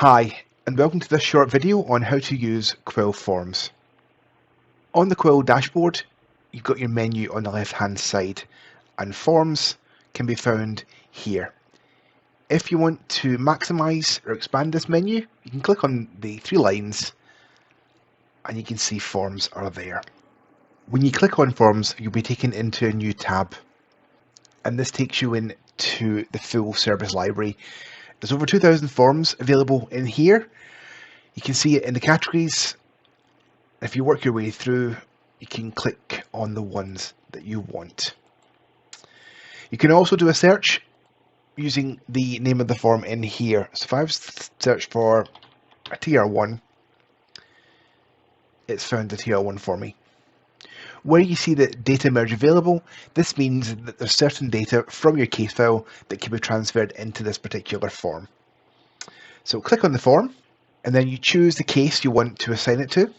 Hi, and welcome to this short video on how to use Quill Forms. On the Quill dashboard, you've got your menu on the left-hand side, and Forms can be found here. If you want to maximize or expand this menu, you can click on the three lines, and you can see Forms are there. When you click on Forms, you'll be taken into a new tab, and this takes you into the full service library. There's over 2,000 forms available in here. You can see it in the categories. If you work your way through, you can click on the ones that you want. You can also do a search using the name of the form in here. So if I was to search for a TR1, it's found the TR1 for me. Where you see the data merge available, this means that there's certain data from your case file that can be transferred into this particular form. So click on the form, and then you choose the case you want to assign it to.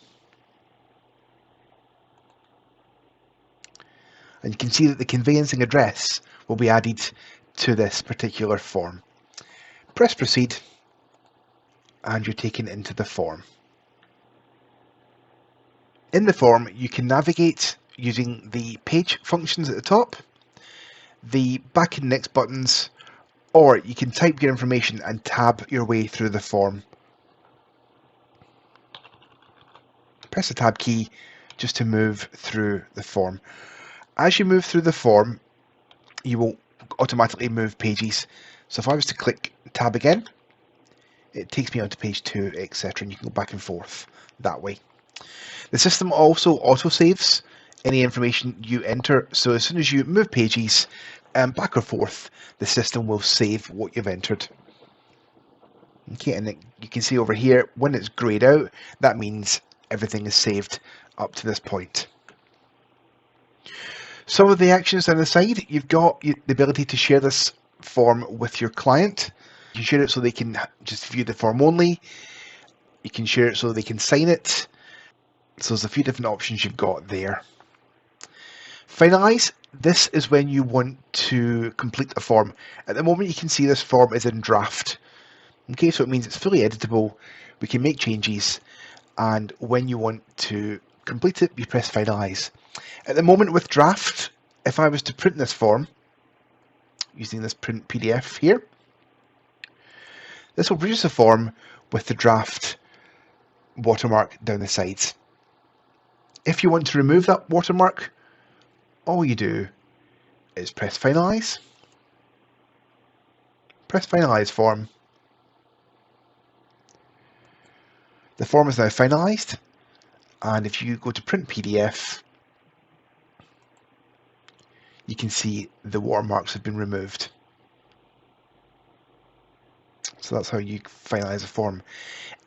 And you can see that the conveyancing address will be added to this particular form. Press proceed, and you're taken into the form. In the form, you can navigate using the page functions at the top, the back and next buttons, or you can type your information and tab your way through the form. Press the tab key just to move through the form. As you move through the form, you will automatically move pages. So if I was to click tab again, it takes me onto page 2, etc. and you can go back and forth that way. The system also autosaves any information you enter, so as soon as you move pages back or forth, the system will save what you've entered. Okay, and you can see over here, when it's grayed out, that means everything is saved up to this point. Some of the actions down the side, you've got the ability to share this form with your client. You can share it so they can just view the form only. You can share it so they can sign it. So there's a few different options you've got there. Finalize. This is when you want to complete a form. At the moment you can see this form is in draft. Okay, so it means it's fully editable. We can make changes, and when you want to complete it, you press finalize. At the moment with draft, if I was to print this form using this print PDF here, this will produce a form with the draft watermark down the sides. If you want to remove that watermark, all you do is press finalize, press finalize form. The form is now finalized, and if you go to print PDF, you can see the watermarks have been removed. So that's how you finalize a form.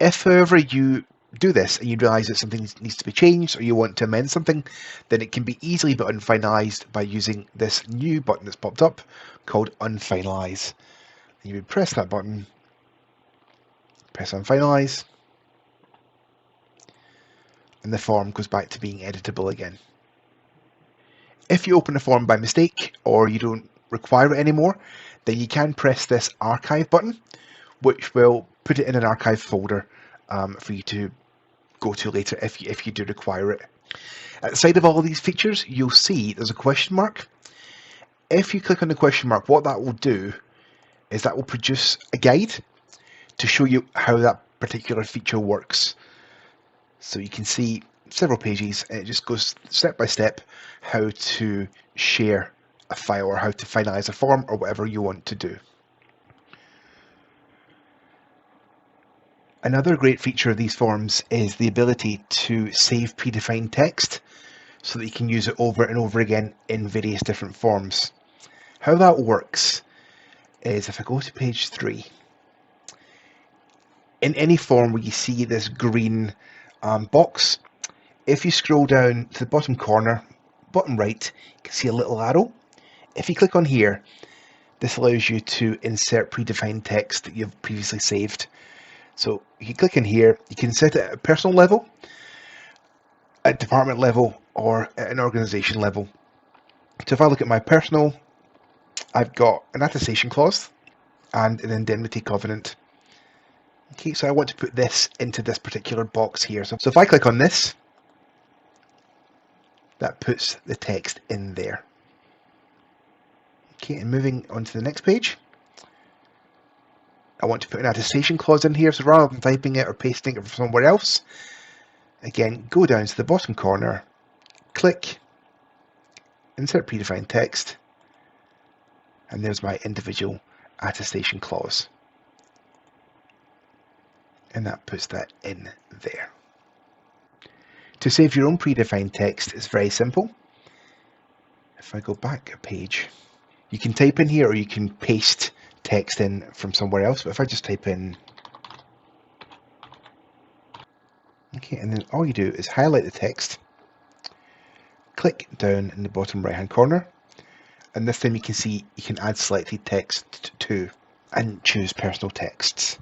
If, however, you do this and you realize that something needs to be changed or you want to amend something, then it can be easily be unfinalized by using this new button that's popped up called Unfinalize. And you would press that button, press Unfinalize, and the form goes back to being editable again. If you open a form by mistake or you don't require it anymore, then you can press this archive button, which will put it in an archive folder for you to go to later if you do require it. At the side of all of these features, you'll see there's a question mark. If you click on the question mark, what that will do is that will produce a guide to show you how that particular feature works. So you can see several pages, and it just goes step by step how to share a file or how to finalize a form or whatever you want to do. Another great feature of these forms is the ability to save predefined text so that you can use it over and over again in various different forms. How that works is if I go to page 3, in any form where you see this green box, if you scroll down to the bottom corner, bottom right, you can see a little arrow. If you click on here, this allows you to insert predefined text that you've previously saved. So you can click in here, you can set it at a personal level, at department level, or at an organisation level. So if I look at my personal, I've got an attestation clause and an indemnity covenant. Okay, so I want to put this into this particular box here. So if I click on this, that puts the text in there. Okay, and moving on to the next page, I want to put an attestation clause in here. So rather than typing it or pasting it from somewhere else, again, go down to the bottom corner, click, insert predefined text, and there's my individual attestation clause. And that puts that in there. To save your own predefined text is very simple. If I go back a page, you can type in here or you can paste text in from somewhere else. But if I just type in, okay, and then all you do is highlight the text, click down in the bottom right hand corner, and this time you can see you can add selected text to and choose personal texts.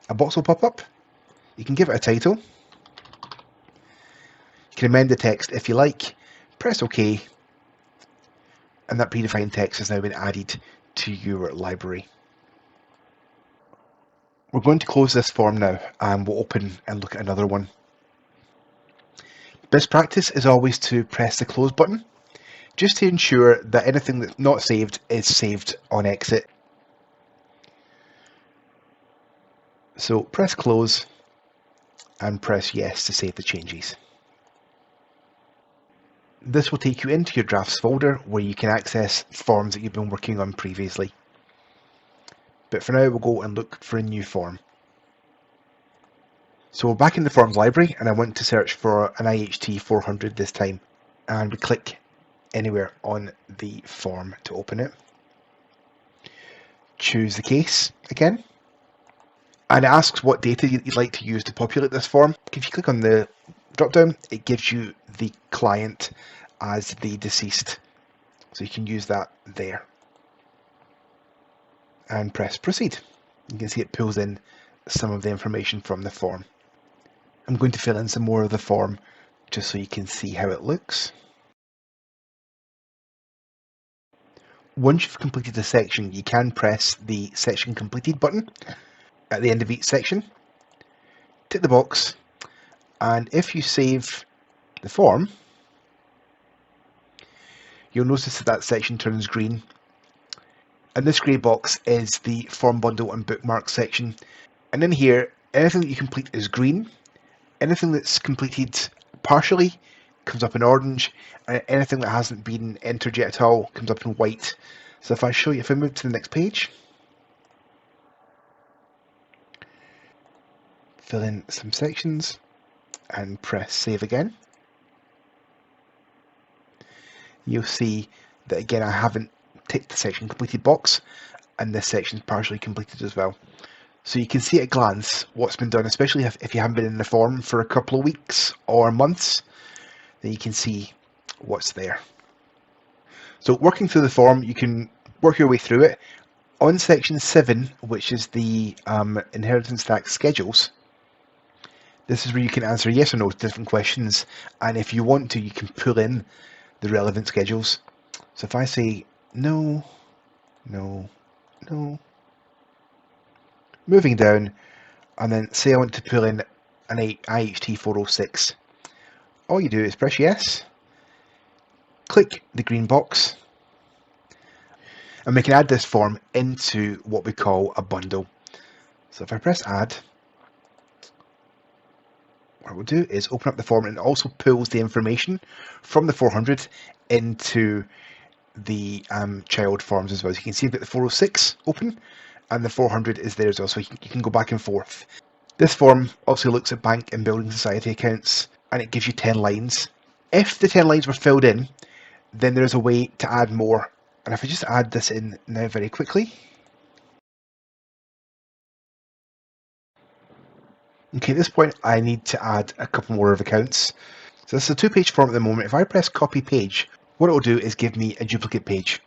A box will pop up. You can give it a title. You can amend the text if you like, press OK, and that predefined text has now been added to your library. We're going to close this form now and we'll open and look at another one. Best practice is always to press the close button, just to ensure that anything that's not saved is saved on exit. So press close and press yes to save the changes. This will take you into your drafts folder where you can access forms that you've been working on previously. But for now we'll go and look for a new form. So we're back in the forms library and I want to search for an IHT 400 this time, and we click anywhere on the form to open it. Choose the case again, and it asks what data you'd like to use to populate this form. If you click on the drop down, it gives you the client as the deceased, so you can use that there and press proceed. You can see it pulls in some of the information from the form. I'm going to fill in some more of the form just so you can see how it looks. Once you've completed the section, you can press the section completed button at the end of each section, tick the box, and if you save the form, you'll notice that section turns green. And this grey box is the form bundle and bookmark section. And in here, anything that you complete is green, anything that's completed partially comes up in orange, and anything that hasn't been entered yet at all comes up in white. So if I move to the next page, fill in some sections and press save again, you'll see that again I haven't ticked the section completed box, and this section is partially completed as well. So you can see at a glance what's been done, especially if you haven't been in the form for a couple of weeks or months, then you can see what's there. So working through the form, you can work your way through it. On section 7, which is the inheritance tax schedules, this is where you can answer yes or no to different questions, and if you want to, you can pull in the relevant schedules. So if I say no, no, no, moving down, and then say I want to pull in an IHT 406, all you do is press yes, click the green box, and we can add this form into what we call a bundle. So if I press add, what we'll do is open up the form, and it also pulls the information from the 400 into the child forms as well. So you can see we've got the 406 open and the 400 is there as well, so you can go back and forth. This form also looks at bank and building society accounts, and it gives you 10 lines. If the 10 lines were filled in, then there's a way to add more. And if I just add this in now very quickly. Okay, at this point I need to add a couple more of accounts. So this is a 2-page form at the moment. If I press copy page, what it will do is give me a duplicate page.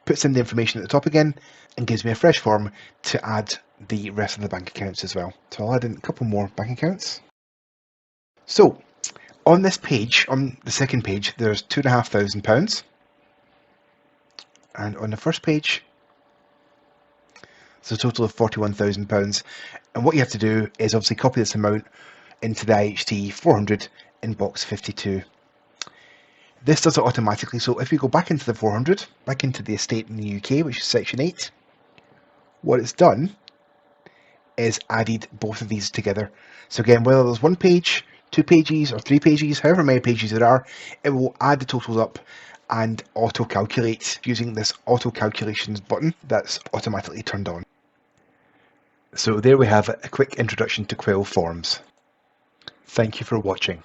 Puts in the information at the top again and gives me a fresh form to add the rest of the bank accounts as well. So I'll add in a couple more bank accounts. So on this page, on the second page, there's £2,500. And on the first page, So a total of £41,000. And what you have to do is obviously copy this amount into the IHT 400 in box 52. This does it automatically, so if we go back into the 400, back into the estate in the UK, which is section 8, what it's done is added both of these together. So again, whether there's 1 page, 2 pages, or 3 pages, however many pages there are, it will add the totals up and auto-calculate using this auto-calculations button that's automatically turned on. So there we have a quick introduction to Quill Forms. Thank you for watching.